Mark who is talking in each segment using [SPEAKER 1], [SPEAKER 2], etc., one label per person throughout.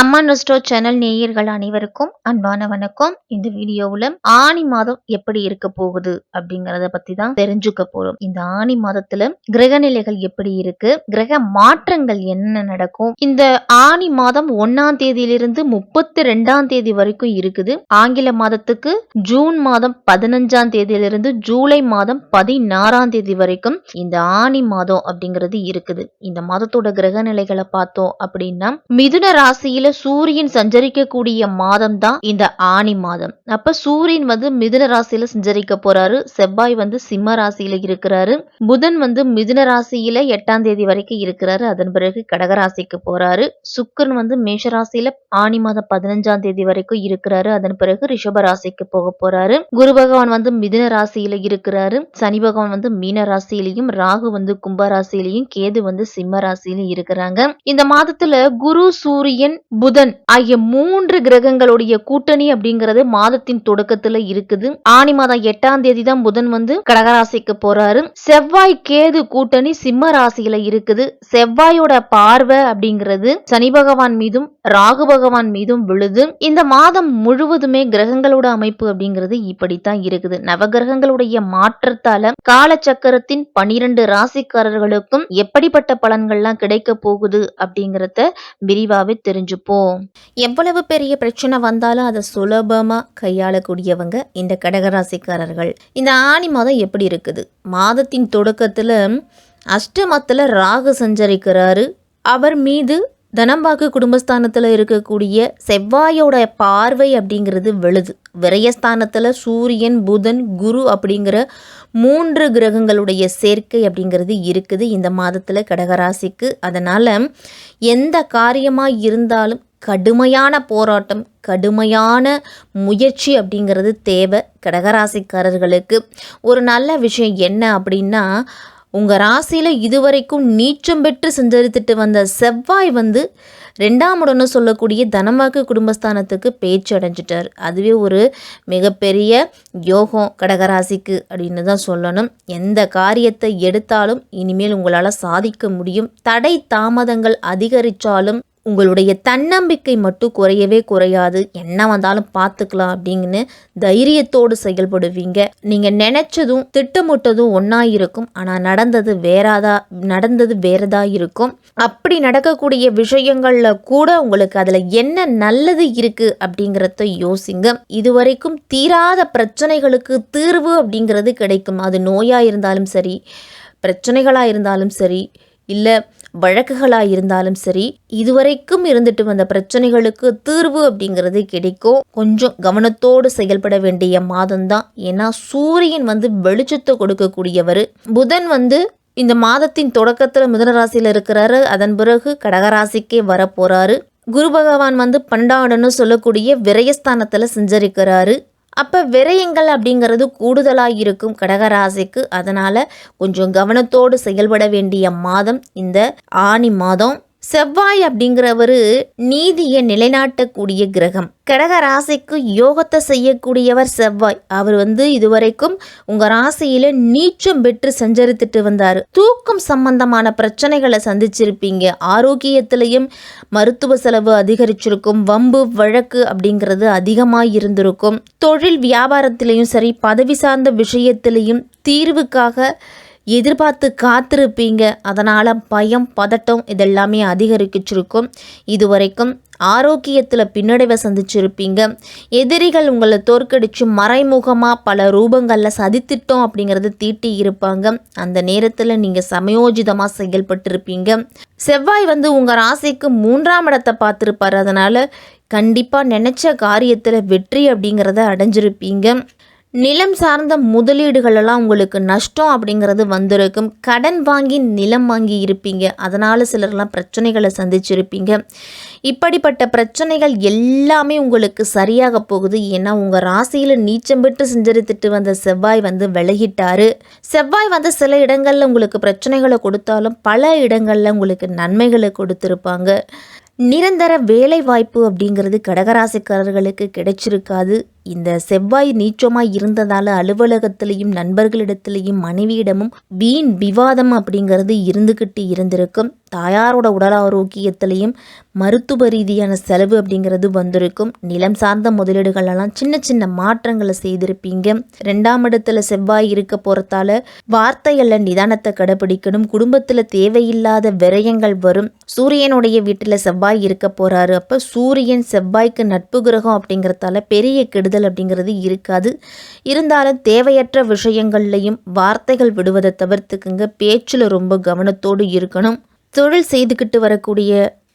[SPEAKER 1] அம்மான் resto channel நேயர்கள் அனைவருக்கும் அன்பான வணக்கம். இந்த வீடியோவில் ஆனி மாதம் எப்படி இருக்க போகுது அப்படிங்கறத பத்தி தான் தெரிஞ்சுக்க போறோம். இந்த ஆனி மாதத்துல கிரக நிலைகள் எப்படி இருக்கு, கிரக மாற்றங்கள் என்ன நடக்கும், இந்த ஆனி மாதம் 1ஆம் தேதியிலிருந்து 32ஆம் தேதி வரைக்கும் இருக்குது. ஆங்கில மாதத்துக்கு ஜூன் மாதம் 15ஆம் தேதியிலிருந்து ஜூலை மாதம் 16ஆம் தேதி வரைக்கும் இந்த ஆனி மாதம் அப்படிங்கிறது இருக்குது. இந்த மாதத்தோட கிரக நிலைகளை பார்த்தோம் அப்படின்னா மிதுன ராசியில சூரியன் சஞ்சரிக்கக்கூடிய மாதம் தான் இந்த ஆனி மாதம். அப்ப சூரியன் வந்து மிதுன ராசியில சஞ்சரிக்க போறாரு, செவ்வாய் வந்து சிம்ம ராசியில இருக்கிறாரு, புதன் வந்து மிதுன ராசியில 8ஆம் தேதி வரைக்கும் இருக்கிறாரு, அதன் பிறகு கடகராசிக்கு போறாரு, சுக்கிரன் வந்து மேஷ ராசியில ஆனி மாதம் 15ஆம் தேதி வரைக்கும் இருக்கிறாரு, அதன் பிறகு ரிஷப ராசிக்கு போக போறாரு, குரு பகவான் வந்து மிதுன ராசியில இருக்கிறாரு, சனி பகவான் வந்து மீன ராசியிலையும், ராகு வந்து கும்ப ராசியிலையும், கேது வந்து சிம்ம ராசியிலும் இருக்கிறாங்க. இந்த மாதத்துல குரு, சூரியன், புதன் ஆகிய 3 கிரகங்களுடைய கூட்டணி அப்படிங்கிறது மாதத்தின் தொடக்கத்துல இருக்குது. ஆனி மாதம் 8ஆம் தேதி தான் புதன் வந்து கடகராசிக்கு போறாரு. செவ்வாய் கேது கூட்டணி சிம்ம ராசியில இருக்குது. செவ்வாயோட பார்வை அப்படிங்கிறது சனி பகவான் மீதும் ராகு பகவான் மீதும் விழுது. இந்த மாதம் முழுவதுமே கிரகங்களோட அமைப்பு அப்படிங்கிறது இப்படித்தான் இருக்குது. நவகிரகங்களுடைய மாற்றத்தால காலச்சக்கரத்தின் 12 ராசிக்காரர்களுக்கும் எப்படிப்பட்ட பலன்கள்லாம் கிடைக்க போகுது அப்படிங்கறத விரிவாவே தெரிஞ்சுப்போம். எவ்வளவு பெரிய பிரச்சனை வந்தாலும் அதை சுலபமா கையாளக்கூடியவங்க இந்த கடகராசிக்காரர்கள். இந்த ஆனி மாதம் எப்படி இருக்குது? மாதத்தின் தொடக்கத்துல அஷ்டமத்துல ராகு சஞ்சரிக்கிறாரு. அவர் மீது தனம்பாக்கு குடும்பஸ்தானத்தில் இருக்கக்கூடிய செவ்வாயோட பார்வை அப்படிங்கிறது விழுது. விரயஸ்தானத்தில் சூரியன், புதன், குரு அப்படிங்கிற 3 கிரகங்களுடைய சேர்க்கை அப்படிங்கிறது இருக்குது இந்த மாதத்தில் கடகராசிக்கு. அதனால் எந்த காரியமாக இருந்தாலும் கடுமையான போராட்டம், கடுமையான முயற்சி அப்படிங்கிறது தேவை கடகராசிக்காரர்களுக்கு. ஒரு நல்ல விஷயம் என்ன அப்படின்னா, உங்கள் ராசியில் இதுவரைக்கும் நீச்சம் பெற்று சஞ்சரித்துட்டு வந்த செவ்வாய் வந்து 2ஆம் இடம்னு சொல்லக்கூடிய தனவாக்கு குடும்பஸ்தானத்துக்கு பேச்சு அடைஞ்சிட்டார். அதுவே ஒரு மிகப்பெரிய யோகம் கடகராசிக்கு அப்படின்னு தான் சொல்லணும். எந்த காரியத்தை எடுத்தாலும் இனிமேல் உங்களால் சாதிக்க முடியும். தடை தாமதங்கள் அதிகரித்தாலும் உங்களுடைய தன்னம்பிக்கை மட்டும் குறையவே குறையாது. என்ன வந்தாலும் பார்த்துக்கலாம் அப்படின்னு தைரியத்தோடு செயல்படுவீங்க. நீங்கள் நினைச்சதும் திட்டமிட்டதும் ஒன்றா இருக்கும், ஆனால் நடந்தது வேறதா இருக்கும். அப்படி நடக்கக்கூடிய விஷயங்கள்ல கூட உங்களுக்கு அதில் என்ன நல்லது இருக்கு அப்படிங்கிறத யோசிங்க. இதுவரைக்கும் தீராத பிரச்சனைகளுக்கு தீர்வு அப்படிங்கிறது கிடைக்கும். அது நோயாக இருந்தாலும் சரி, பிரச்சனைகளாக இருந்தாலும் சரி, இல்லை வழக்குகளாக இருந்தாலும் சரி, இதுவரைக்கும் இருந்துட்டு வந்த பிரச்சனைகளுக்கு தீர்வு அப்படிங்கிறது கிடைக்கும். கொஞ்சம் கவனத்தோடு செயல்பட வேண்டிய மாதம்தான். ஏன்னா சூரியன் வந்து வெளிச்சத்தை கொடுக்கக்கூடியவர். புதன் வந்து இந்த மாதத்தின் தொடக்கத்தில் மிதுன ராசியில் இருக்கிறாரு, அதன் பிறகு கடகராசிக்கே வரப்போறாரு. குரு பகவான் வந்து 12ன்னு சொல்லக்கூடிய விரயஸ்தானத்தில் சஞ்சரிக்கிறாரு. அப்போ விரயங்கள் அப்படிங்கிறது கூடுதலாக இருக்கும் கடகராசிக்கு. அதனால் கொஞ்சம் கவனத்தோடு செயல்பட வேண்டிய மாதம் இந்த ஆனி மாதம். செவ்வாய் அப்படிங்கிறவர் நீதியை நிலைநாட்டக்கூடிய கிரகம். கடக ராசிக்கு யோகத்தை செய்யக்கூடியவர் செவ்வாய். அவர் வந்து இதுவரைக்கும் உங்கள் ராசியில் நீச்சம் பெற்று சஞ்சரித்துட்டு வந்தார். தூக்கம் சம்பந்தமான பிரச்சனைகளை சந்திச்சிருப்பீங்க. ஆரோக்கியத்திலையும் மருத்துவ செலவு அதிகரிச்சிருக்கும். வம்பு வழக்கு அப்படிங்கிறது அதிகமாக இருந்திருக்கும். தொழில் வியாபாரத்திலையும் சரி, பதவி சார்ந்த விஷயத்திலையும் தீர்வுக்காக எதிர்பார்த்து காத்திருப்பீங்க. அதனால் பயம், பதட்டம் இதெல்லாமே அதிகரிச்சிருக்கும். இதுவரைக்கும் ஆரோக்கியத்தில் பின்னடைவை சந்திச்சிருப்பீங்க. எதிரிகள் உங்களை தோற்கடிச்சு மறைமுகமாக பல ரூபங்களில் சதித்திட்டோம் அப்படிங்கிறது தீட்டி இருப்பாங்க. அந்த நேரத்தில் நீங்கள் சமயோஜிதமாக செயல்பட்டிருப்பீங்க. செவ்வாய் வந்து உங்கள் ராசிக்கு 3ஆம் இடத்தை பார்த்துருப்பார். அதனால் கண்டிப்பாக நினச்ச காரியத்தில் வெற்றி அப்படிங்கிறத அடைஞ்சிருப்பீங்க. நிலம் சார்ந்த முதலீடுகளெல்லாம் உங்களுக்கு நஷ்டம் அப்படிங்கிறது வந்திருக்கும். கடன் வாங்கி நிலம் வாங்கி இருப்பீங்க. அதனால் சிலர்லாம் பிரச்சனைகளை சந்திச்சிருப்பீங்க. இப்படிப்பட்ட பிரச்சனைகள் எல்லாமே உங்களுக்கு சரியாக போகுது. ஏன்னா உங்கள் ராசியில் நீச்சம் பெற்று சஞ்சரித்துட்டு வந்த செவ்வாய் வந்து விலகிட்டாரு. செவ்வாய் வந்து சில இடங்களில் உங்களுக்கு பிரச்சனைகளை கொடுத்தாலும் பல இடங்களில் உங்களுக்கு நன்மைகளை கொடுத்துருப்பாங்க. நிரந்தர வேலை வாய்ப்பு அப்படிங்கிறது கடகராசிக்காரர்களுக்கு கிடைச்சிருக்காது. இந்த செவ்வாய் நீச்சமாக இருந்ததால் அலுவலகத்திலையும் நண்பர்களிடத்திலையும் மனைவியிடமும் வீண் விவாதம் அப்படிங்கிறது இருந்துக்கிட்டு இருந்திருக்கும். தாயாரோட உடல் ஆரோக்கியத்திலையும் மருத்துவ ரீதியான செலவு அப்படிங்கிறது வந்திருக்கும். நிலம் சார்ந்த முதலீடுகளெல்லாம் சின்ன சின்ன மாற்றங்களை செய்திருப்பீங்க. 2ஆம் இடத்துல செவ்வாய் இருக்க போகிறதால வார்த்தைகளில் நிதானத்தை கடைபிடிக்கணும். குடும்பத்தில் தேவையில்லாத விரயங்கள் வரும். சூரியனுடைய வீட்டில் செவ்வாய் இருக்க போகிறாரு. அப்போ சூரியன் செவ்வாய்க்கு நட்பு கிரகம் அப்படிங்கிறதால பெரிய கெடுதல் அப்படிங்கிறது இருக்காது. இருந்தாலும் தேவையற்ற விஷயங்கள்லையும் வார்த்தைகள் விடுவதை தவிர்த்துக்குங்க. பேச்சில் ரொம்ப கவனத்தோடு இருக்கணும். தொழில் செய்துக்கிட்டு வரக்கூடிய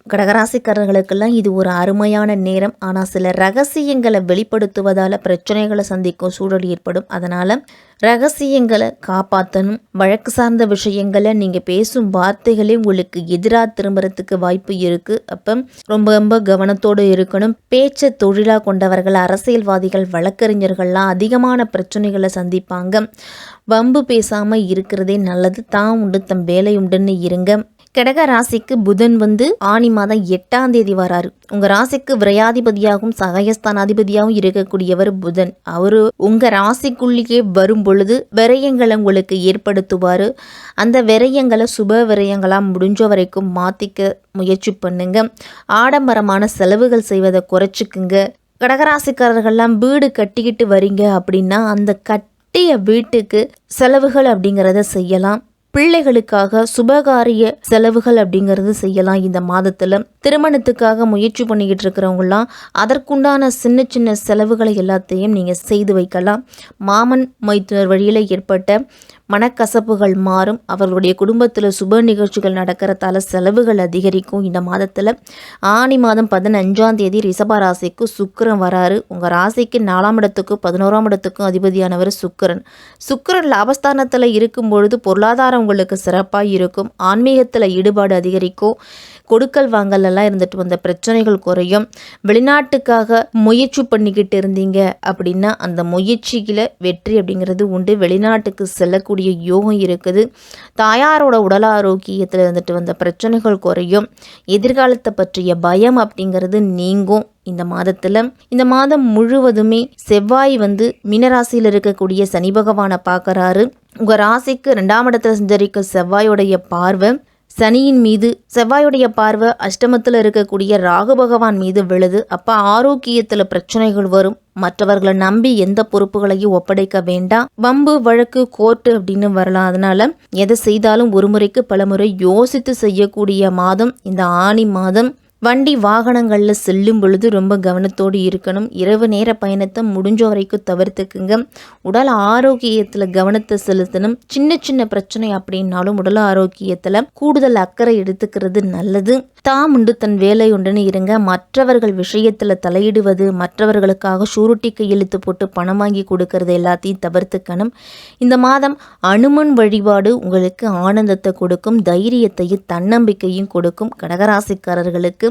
[SPEAKER 1] கடகராசிக்காரர்களுக்கெல்லாம் இது ஒரு அருமையான நேரம். ஆனால் சில ரகசியங்களை வெளிப்படுத்துவதால் பிரச்சனைகளை சந்திக்கும் சூழல் ஏற்படும். அதனால் ரகசியங்களை காப்பாற்றணும். வழக்கு சார்ந்த விஷயங்களை நீங்கள் பேசும் வார்த்தைகளே உங்களுக்கு எதிராக திரும்புறதுக்கு வாய்ப்பு இருக்குது. அப்போ ரொம்ப ரொம்ப கவனத்தோடு இருக்கணும். பேச்சை தொழிலாக கொண்டவர்கள், அரசியல்வாதிகள், வழக்கறிஞர்கள்லாம் அதிகமான பிரச்சனைகளை சந்திப்பாங்க. வம்பு பேசாமல் இருக்கிறதே நல்லது. தான் உண்டு தம் வேலை உண்டுன்னு இருங்க. கடக ராசிக்கு புதன் ஆனி மாதம் 8ஆம் தேதி வராரு. உங்க ராசிக்கு விரையாதிபதியாகவும் சகாயஸ்தானாதிபதியாகவும் இருக்கக்கூடியவர் புதன். அவரு உங்க ராசிக்குள்ளேயே வரும் பொழுது விரயங்களை உங்களுக்கு ஏற்படுத்துவாரு. அந்த விரயங்களை சுப விரயங்களா முடிஞ்ச வரைக்கும் மாத்திக்க முயற்சி பண்ணுங்க. ஆடம்பரமான செலவுகள் செய்வதை குறைச்சிக்குங்க. கடகராசிக்காரர்கள்லாம் வீடு கட்டிக்கிட்டு வரீங்க அப்படின்னா அந்த கட்டிய வீட்டுக்கு செலவுகள் அப்படிங்கிறத செய்யலாம். பிள்ளைகளுக்காக சுபகாரிய செலவுகள் அப்படிங்கிறது செய்யலாம். இந்த மாதத்தில் திருமணத்துக்காக முயற்சி பண்ணிக்கிட்டு இருக்கிறவங்களாம் அதற்குண்டான சின்ன சின்ன செலவுகளை எல்லாத்தையும் நீங்கள் செய்து வைக்கலாம். மாமன் மைத்துனர் வழியில் ஏற்பட்ட மனக்கசப்புகள் மாறும். அவர்களுடைய குடும்பத்தில் சுப நிகழ்ச்சிகள் நடக்கிறதால செலவுகள் அதிகரிக்கும். இந்த மாதத்தில் ஆனி மாதம் 15ஆம் தேதி ரிஷப ராசிக்கு சுக்கிரன் வராரு. உங்கள் ராசிக்கு 4ஆம் இடத்துக்கும் 11ஆம் இடத்துக்கும் அதிபதியானவர் சுக்கிரன். சுக்கிரன் லாபஸ்தானத்தில் இருக்கும் பொழுது பொருளாதாரம் உங்களுக்கு சிறப்பாக இருக்கும். ஆன்மீகத்தில் ஈடுபாடு அதிகரிக்கும். கொடுக்கல் வாங்கலெல்லாம் இருந்துட்டு வந்த பிரச்சனைகள் குறையும். வெளிநாட்டுக்காக முயற்சி பண்ணிக்கிட்டு இருந்தீங்க அப்படின்னா அந்த முயற்சியில் வெற்றி அப்படிங்கிறது உண்டு. வெளிநாட்டுக்கு செல்லக்கூடிய யோகம் இருக்குது. தாயாரோட உடல் ஆரோக்கியத்தில் இருந்துட்டு வந்த பிரச்சனைகள் குறையும். எதிர்காலத்தை பற்றிய பயம் அப்படிங்கிறது நீங்கும். இந்த மாதம் முழுவதுமே செவ்வாய் மீனராசியில் இருக்கக்கூடிய சனி பகவானை பார்க்கறாரு. உங்கள் ராசிக்கு 2ஆம் இடத்துல சஞ்சரிக்க செவ்வாயுடைய பார்வை சனியின் மீது, செவ்வாயுடைய பார்வை அஷ்டமத்தில் இருக்கக்கூடிய ராகு பகவான் மீது விழுது. அப்போ ஆரோக்கியத்தில் பிரச்சனைகள் வரும். மற்றவர்களை நம்பி எந்த பொறுப்புகளையும் ஒப்படைக்க வேண்டாம். வம்பு வழக்கு கோர்ட்டு அப்படின்னு வரலாம். அதனால எதை செய்தாலும் ஒரு முறைக்கு பல முறை யோசித்து செய்யக்கூடிய மாதம் இந்த ஆனி மாதம். வண்டி வாகனங்களில் செல்லும் பொழுது ரொம்ப கவனத்தோடு இருக்கணும். இரவு நேர பயணத்தை முடிஞ்ச வரைக்கும் தவிர்த்துக்குங்க. உடல் ஆரோக்கியத்தில் கவனத்தை செலுத்தணும். சின்ன சின்ன பிரச்சனை அப்படின்னாலும் உடல் ஆரோக்கியத்தில் கூடுதல் அக்கறை எடுத்துக்கிறது நல்லது. தாம் உண்டு தன் வேலை உண்டுன்னு இருங்க. மற்றவர்கள் விஷயத்தில் தலையிடுவது, மற்றவர்களுக்காக ஷூரிட்டி கையெழுத்து போட்டு பணம் வாங்கி கொடுக்கறது எல்லாத்தையும் தவிர்த்துக்கணும். இந்த மாதம் அனுமன் வழிபாடு உங்களுக்கு ஆனந்தத்தை கொடுக்கும், தைரியத்தையும் தன்னம்பிக்கையும் கொடுக்கும். கடகராசிக்காரர்களுக்கு